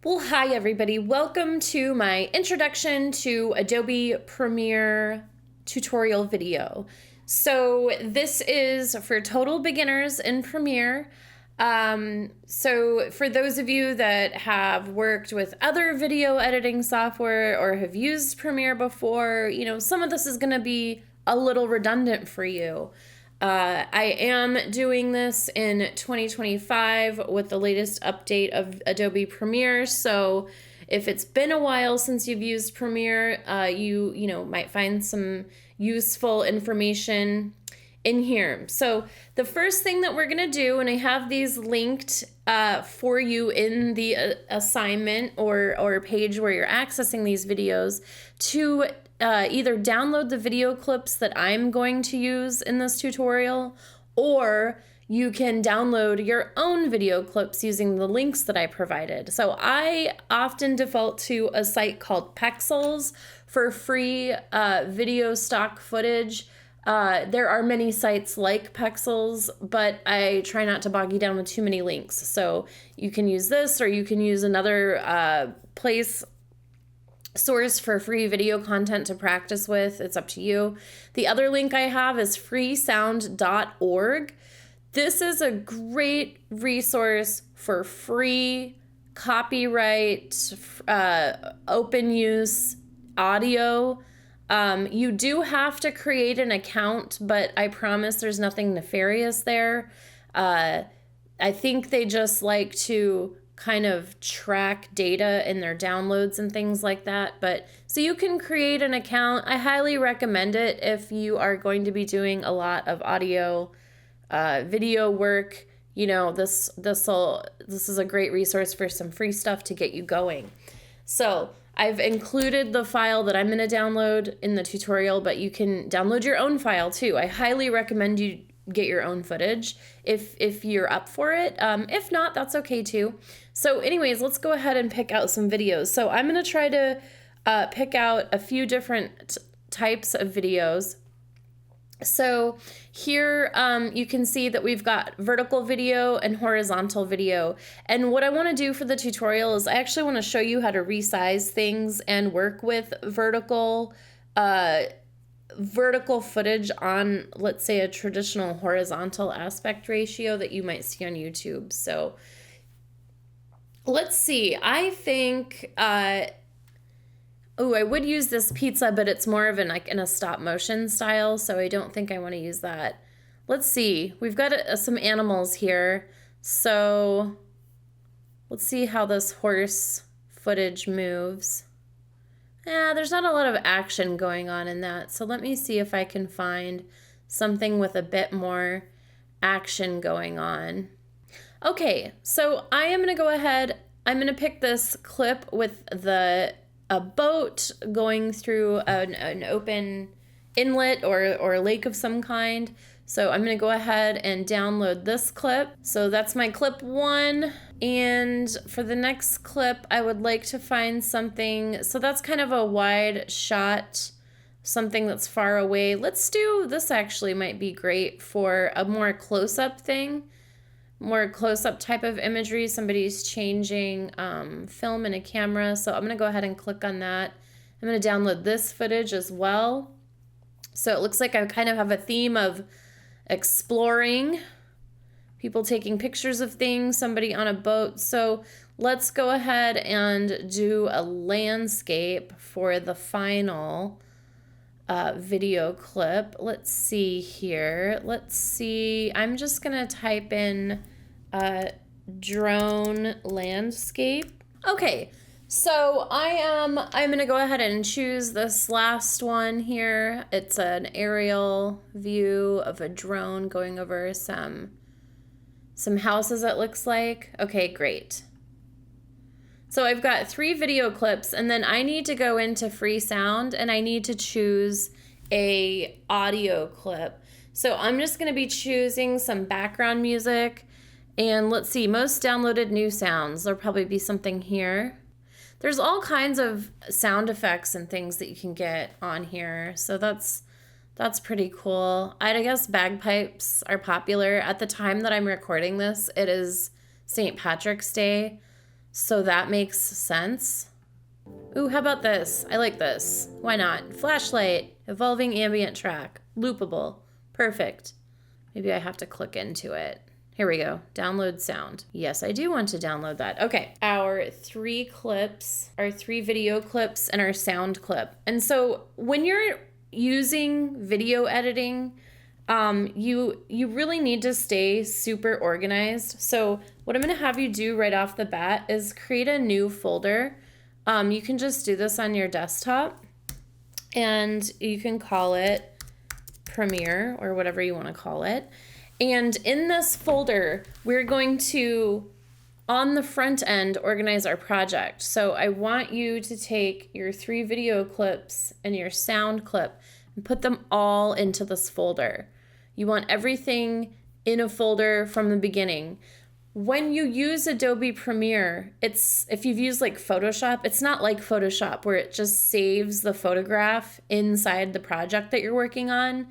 Well, hi everybody. Welcome to my introduction to Adobe Premiere tutorial video. So this is for total beginners in Premiere. So for those of you that have worked with other video editing software or have used Premiere before, some of this is going to be a little redundant for you. I am doing this in 2025 with the latest update of Adobe Premiere. So if it's been a while since you've used Premiere, you might find some useful information in here. So the first thing that we're gonna do, and I have these linked for you in the assignment or page where you're accessing these videos, to either download the video clips that I'm going to use in this tutorial, or you can download your own video clips using the links that I provided. So I often default to a site called Pexels for free video stock footage. There are many sites like Pexels, but I try not to bog you down with too many links. So you can use this, or you can use another source for free video content to practice with. It's up to you. The other link I have is freesound.org. This is a great resource for free copyright, open use audio. You do have to create an account, but I promise there's nothing nefarious there. I think they just like to kind of track data in their downloads and things like that. But so you can create an account. I highly recommend it if you are going to be doing a lot of audio, video work. This is a great resource for some free stuff to get you going. So I've included the file that I'm going to download in the tutorial, but you can download your own file too. I highly recommend you get your own footage if you're up for it. If not, that's okay too. So anyways, let's go ahead and pick out some videos. So I'm going to try to pick out a few different types of videos. So here you can see that we've got vertical video and horizontal video. And what I want to do for the tutorial is I actually want to show you how to resize things and work with vertical footage on, let's say, a traditional horizontal aspect ratio that you might see on YouTube. So let's see. I think I would use this pizza, but it's more of in a stop motion style, so I don't think I want to use that. Let's see. We've got some animals here. So let's see how this horse footage moves. There's not a lot of action going on in that. So let me see if I can find something with a bit more action going on. Okay, so I am going to go ahead. I'm going to pick this clip with a boat going through an open inlet or lake of some kind. So I'm going to go ahead and download this clip. So that's my clip 1. And for the next clip, I would like to find something. So that's kind of a wide shot, something that's far away. Let's do this. Actually might be great for a more close-up thing, more close-up type of imagery. Somebody's changing film in a camera. So I'm going to go ahead and click on that. I'm going to download this footage as well. So it looks like I kind of have a theme of exploring, people taking pictures of things, somebody on a boat. So let's go ahead and do a landscape for the final video clip. Let's see here. Let's see. I'm just going to type in drone landscape. Okay. So I'm going to go ahead and choose this last one here. It's an aerial view of a drone going over some houses, it looks like. Okay, great. So I've got 3 video clips, and then I need to go into Freesound and I need to choose a audio clip. So I'm just going to be choosing some background music, and let's see, most downloaded new sounds. There'll probably be something here. There's all kinds of sound effects and things that you can get on here. So that's pretty cool. I guess bagpipes are popular. At the time that I'm recording this, it is St. Patrick's Day. So that makes sense. Ooh, how about this? I like this. Why not? Flashlight, evolving ambient track, loopable. Perfect. Maybe I have to click into it. Here we go. Download sound. Yes, I do want to download that. Okay. Our 3 clips, our 3 video clips, and our sound clip. And so when you're using video editing, you really need to stay super organized. So what I'm going to have you do right off the bat is create a new folder. You can just do this on your desktop, and you can call it Premiere or whatever you want to call it. And in this folder, we're going to, on the front end, organize our project. So I want you to take your 3 video clips and your sound clip and put them all into this folder. You want everything in a folder from the beginning. When you use Adobe Premiere, if you've used like Photoshop, it's not like Photoshop where it just saves the photograph inside the project that you're working on.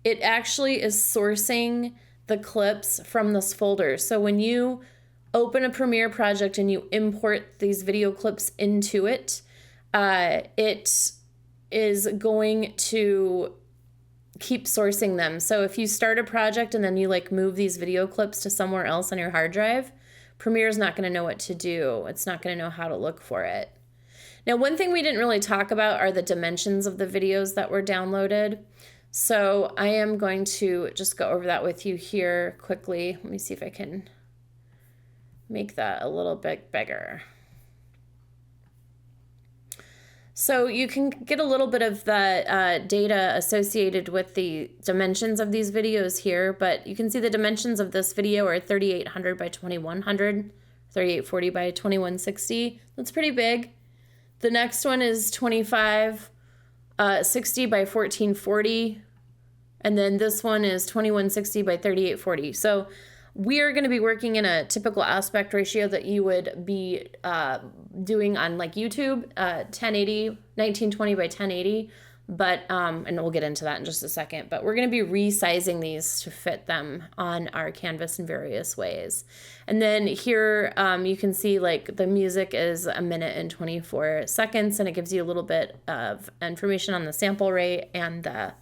It actually is sourcing the clips from this folder. So when you open a Premiere project and you import these video clips into it, it is going to keep sourcing them. So if you start a project and then you like move these video clips to somewhere else on your hard drive, Premiere is not going to know what to do. It's not going to know how to look for it. Now, one thing we didn't really talk about are the dimensions of the videos that were downloaded. So I am going to just go over that with you here quickly. Let me see if I can make that a little bit bigger. So you can get a little bit of the data associated with the dimensions of these videos here, but you can see the dimensions of this video are 3800 by 2100, 3840 by 2160. That's pretty big. The next one is 2560 by 1440, and then this one is 2160 by 3840. So we are going to be working in a typical aspect ratio that you would be doing on like YouTube, 1080, 1920 by 1080. But, and we'll get into that in just a second, but we're going to be resizing these to fit them on our canvas in various ways. And then here you can see like the music is 1 minute and 24 seconds, and it gives you a little bit of information on the sample rate and the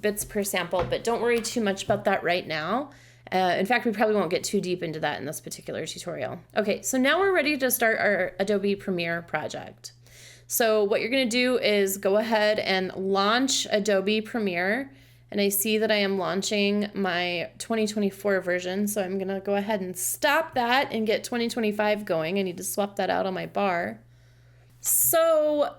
bits per sample, but don't worry too much about that right now. In fact, we probably won't get too deep into that in this particular tutorial. Okay, so now we're ready to start our Adobe Premiere project. So what you're going to do is go ahead and launch Adobe Premiere. And I see that I am launching my 2024 version, so I'm going to go ahead and stop that and get 2025 going. I need to swap that out on my bar. So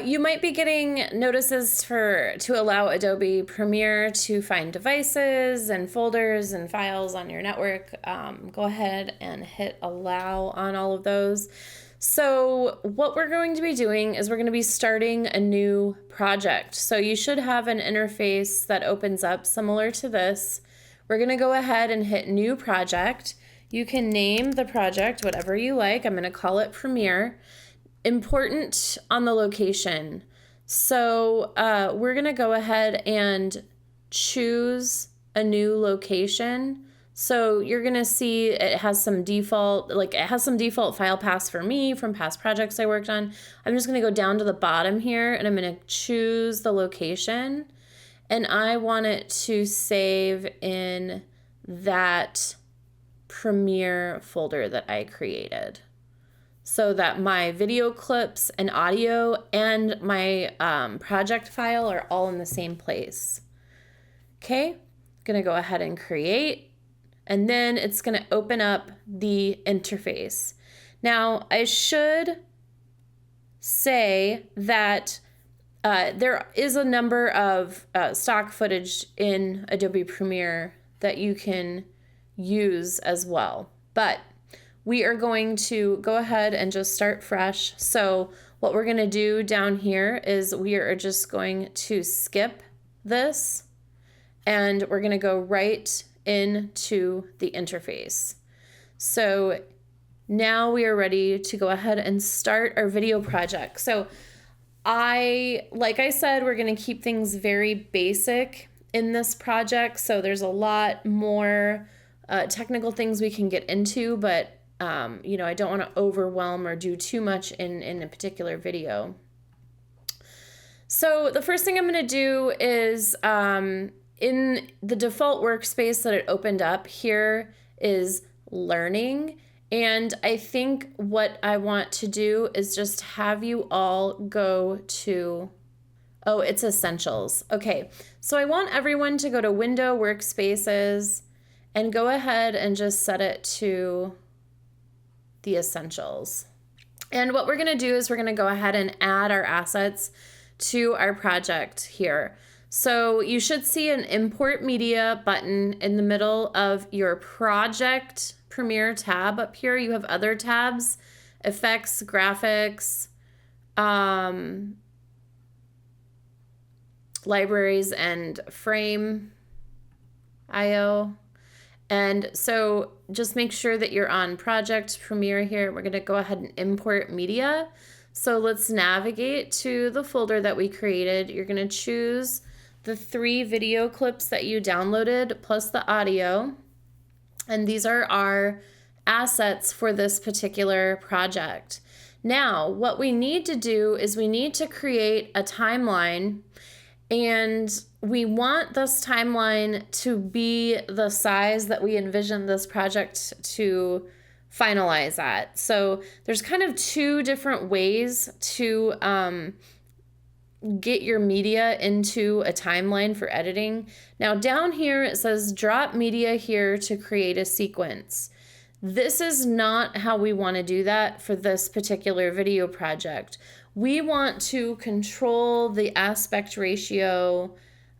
you might be getting notices to allow Adobe Premiere to find devices and folders and files on your network. Go ahead and hit allow on all of those. So what we're going to be doing is we're going to be starting a new project. So you should have an interface that opens up similar to this. We're going to go ahead and hit new project. You can name the project whatever you like. I'm going to call it Premiere. Important on the location. So we're going to go ahead and choose a new location. So you're going to see it has some default file paths for me from past projects I worked on. I'm just going to go down to the bottom here and I'm going to choose the location, and I want it to save in that Premiere folder that I created, so that my video clips and audio and my project file are all in the same place. Okay, gonna go ahead and create, and then it's gonna open up the interface. Now, I should say that there is a number of stock footage in Adobe Premiere that you can use as well, but we are going to go ahead and just start fresh. So what we're going to do down here is we are just going to skip this, and we're going to go right into the interface. So now we are ready to go ahead and start our video project. So like I said, we're going to keep things very basic in this project. So there's a lot more technical things we can get into, but I don't want to overwhelm or do too much in a particular video. So the first thing I'm going to do is in the default workspace that it opened up here is learning. And I think what I want to do is just have you all go to, oh, it's essentials. Okay, so I want everyone to go to Window Workspaces and go ahead and just set it to the essentials. And what we're going to do is we're going to go ahead and add our assets to our project here. So you should see an Import Media button in the middle of your Project Premiere tab. Up here you have other tabs, Effects, Graphics, Libraries, and Frame IO. And so just make sure that you're on Project Premiere here. We're going to go ahead and import media. So let's navigate to the folder that we created. You're going to choose the 3 video clips that you downloaded plus the audio. And these are our assets for this particular project. Now, what we need to do is we need to create a timeline, and we want this timeline to be the size that we envision this project to finalize at. So there's kind of 2 different ways to get your media into a timeline for editing. Now down here it says drop media here to create a sequence. This is not how we want to do that for this particular video project. We want to control the aspect ratio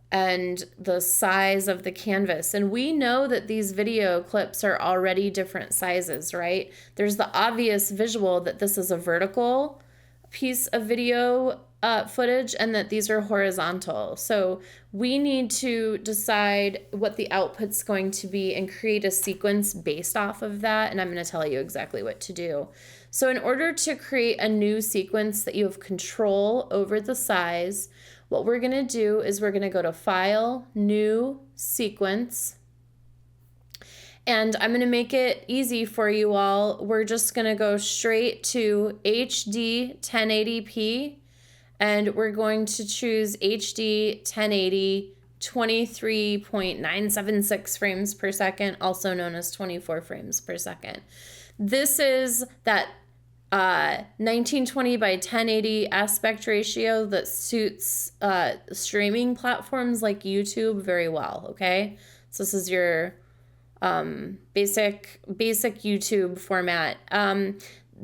and the size of the canvas. And we know that these video clips are already different sizes, right? There's the obvious visual that this is a vertical piece of video footage and that these are horizontal. So we need to decide what the output's going to be and create a sequence based off of that. And I'm going to tell you exactly what to do. So in order to create a new sequence that you have control over the size, what we're going to do is we're going to go to File, New, Sequence. And I'm going to make it easy for you all. We're just going to go straight to HD 1080p. And we're going to choose HD 1080 23.976 frames per second, also known as 24 frames per second. This is that 1920 by 1080 aspect ratio that suits streaming platforms like YouTube very well, okay? So this is your basic YouTube format.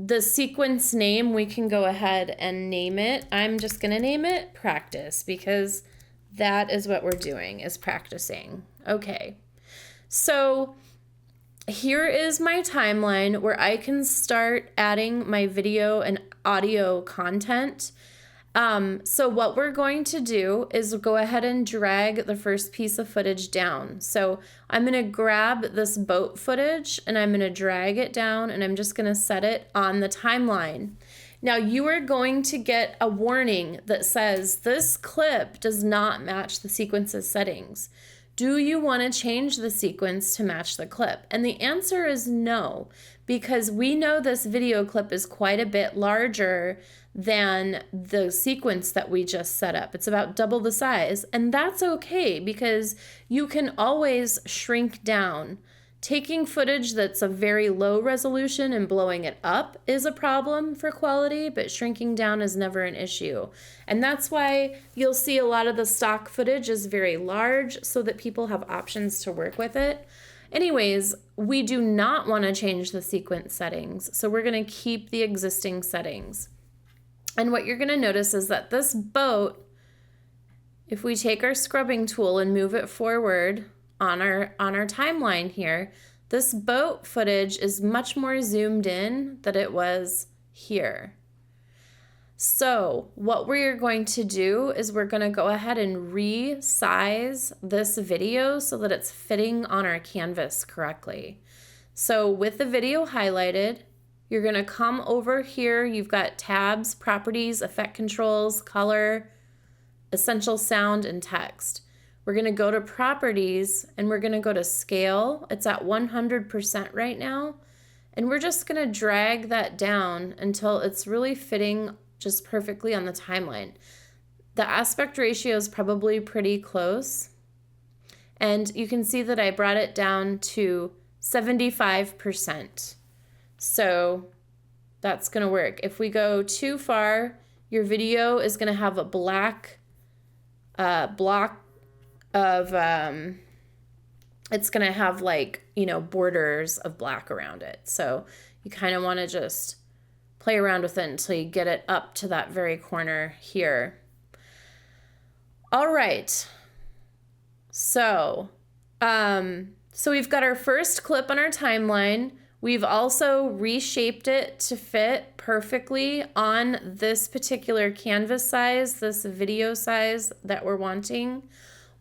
The sequence name, we can go ahead and name it. I'm just going to name it Practice because that is what we're doing, is practicing. Okay. So here is my timeline where I can start adding my video and audio content. So what we're going to do is go ahead and drag the first piece of footage down. So I'm going to grab this boat footage and I'm going to drag it down and I'm just going to set it on the timeline. Now you are going to get a warning that says this clip does not match the sequence's settings. Do you want to change the sequence to match the clip? And the answer is no, because we know this video clip is quite a bit larger than the sequence that we just set up. It's about double the size, and that's okay because you can always shrink down. Taking footage that's a very low resolution and blowing it up is a problem for quality, but shrinking down is never an issue. And that's why you'll see a lot of the stock footage is very large so that people have options to work with it. Anyways, we do not want to change the sequence settings, so we're going to keep the existing settings. And what you're going to notice is that this boat, if we take our scrubbing tool and move it forward on our timeline here, this boat footage is much more zoomed in than it was here. So what we're going to do is we're going to go ahead and resize this video so that it's fitting on our canvas correctly. So with the video highlighted, you're going to come over here. You've got tabs, properties, effect controls, color, essential sound, and text. We're going to go to properties and we're going to go to scale. It's at 100% right now. And we're just gonna drag that down until it's really fitting just perfectly on the timeline. The aspect ratio is probably pretty close. And you can see that I brought it down to 75%. So that's gonna work. If we go too far, your video is gonna have a black block of, it's gonna have like, you know, borders of black around it. So you kind of wanna just play around with it until you get it up to that very corner here. All right. So we've got our first clip on our timeline. We've also reshaped it to fit perfectly on this particular canvas size, this video size that we're wanting.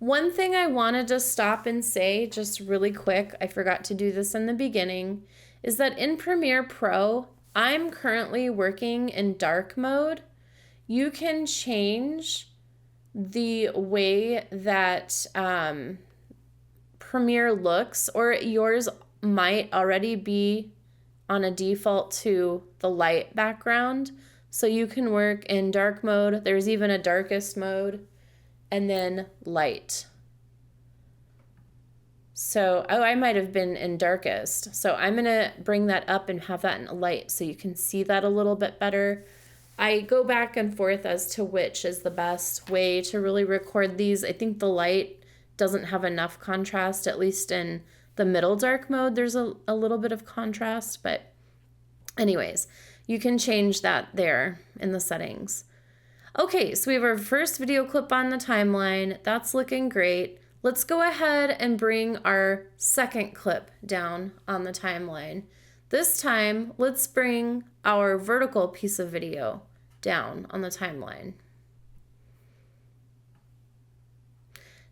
One thing I wanted to stop and say just really quick, I forgot to do this in the beginning, is that in Premiere Pro, I'm currently working in dark mode. You can change the way that Premiere looks, or yours might already be on a default to the light background. So you can work in dark mode. There's even a darkest mode, and then light. So, oh, I might have been in darkest. So I'm gonna bring that up and have that in light so you can see that a little bit better. I go back and forth as to which is the best way to really record these. I think the light doesn't have enough contrast, at least in the middle dark mode. There's a little bit of contrast, but anyways, you can change that there in the settings. Okay, so we have our first video clip on the timeline. That's looking great. Let's go ahead and bring our second clip down on the timeline. This time, let's bring our vertical piece of video down on the timeline.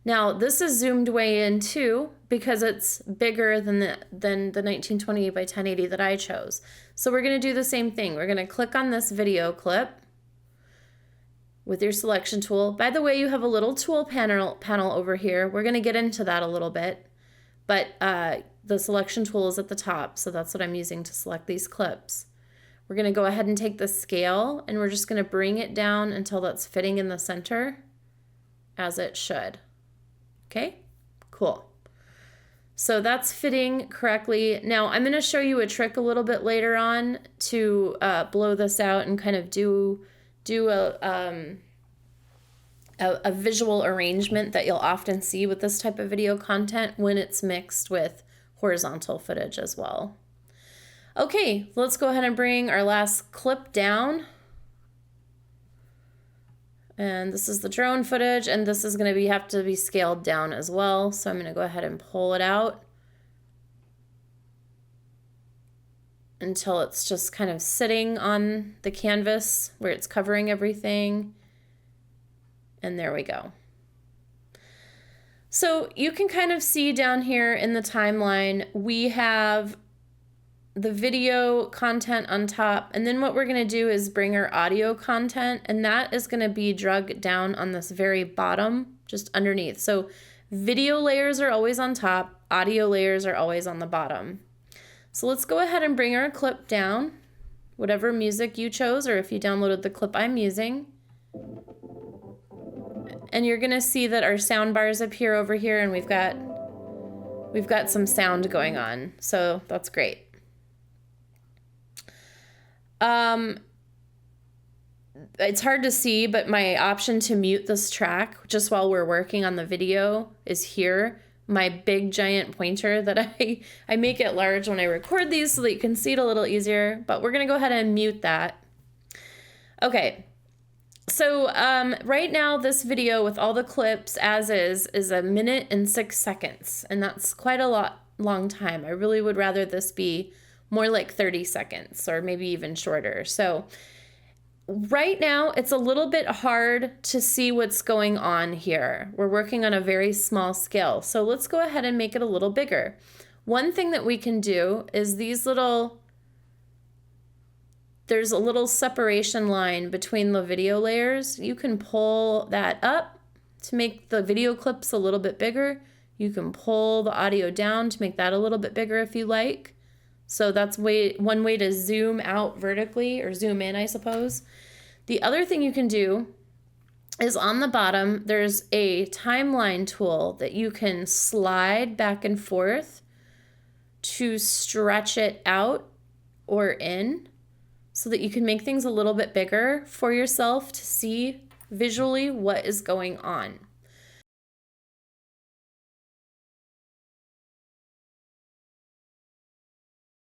Now, this is zoomed way in too because it's bigger than the 1920 by 1080 that I chose. So we're gonna do the same thing. We're gonna click on this video clip with your selection tool. By the way, you have a little tool panel over here. We're gonna get into that a little bit, but the selection tool is at the top, so that's what I'm using to select these clips. We're gonna go ahead and take the scale and we're just gonna bring it down until that's fitting in the center as it should. Okay, cool. So that's fitting correctly. Now I'm gonna show you a trick a little bit later on to blow this out and kind of do a visual arrangement that you'll often see with this type of video content when it's mixed with horizontal footage as well. Okay, let's go ahead and bring our last clip down. And this is the drone footage, and this is going to have to be scaled down as well. So I'm going to go ahead and pull it out until it's just kind of sitting on the canvas where it's covering everything. And there we go. So you can kind of see down here in the timeline, we have the video content on top, and then what we're going to do is bring our audio content, and that is going to be dragged down on this very bottom, just underneath. So video layers are always on top, audio layers are always on the bottom. So let's go ahead and bring our clip down, whatever music you chose, or if you downloaded the clip I'm using. And you're going to see that our sound bars appear over here, and we've got some sound going on. So that's great. It's hard to see, but my option to mute this track just while we're working on the video is here. My big giant pointer that I make it large when I record these so that you can see it a little easier, but we're gonna go ahead and mute that. Okay, so right now this video with all the clips as is 1 minute and 6 seconds, and that's quite a long time. I really would rather this be more like 30 seconds or maybe even shorter. So right now it's a little bit hard to see what's going on here. We're working on a very small scale. So let's go ahead and make it a little bigger. One thing that we can do is there's a little separation line between the video layers. You can pull that up to make the video clips a little bit bigger. You can pull the audio down to make that a little bit bigger if you like. So that's one way to zoom out vertically, or zoom in, I suppose. The other thing you can do is on the bottom, there's a timeline tool that you can slide back and forth to stretch it out or in, so that you can make things a little bit bigger for yourself to see visually what is going on.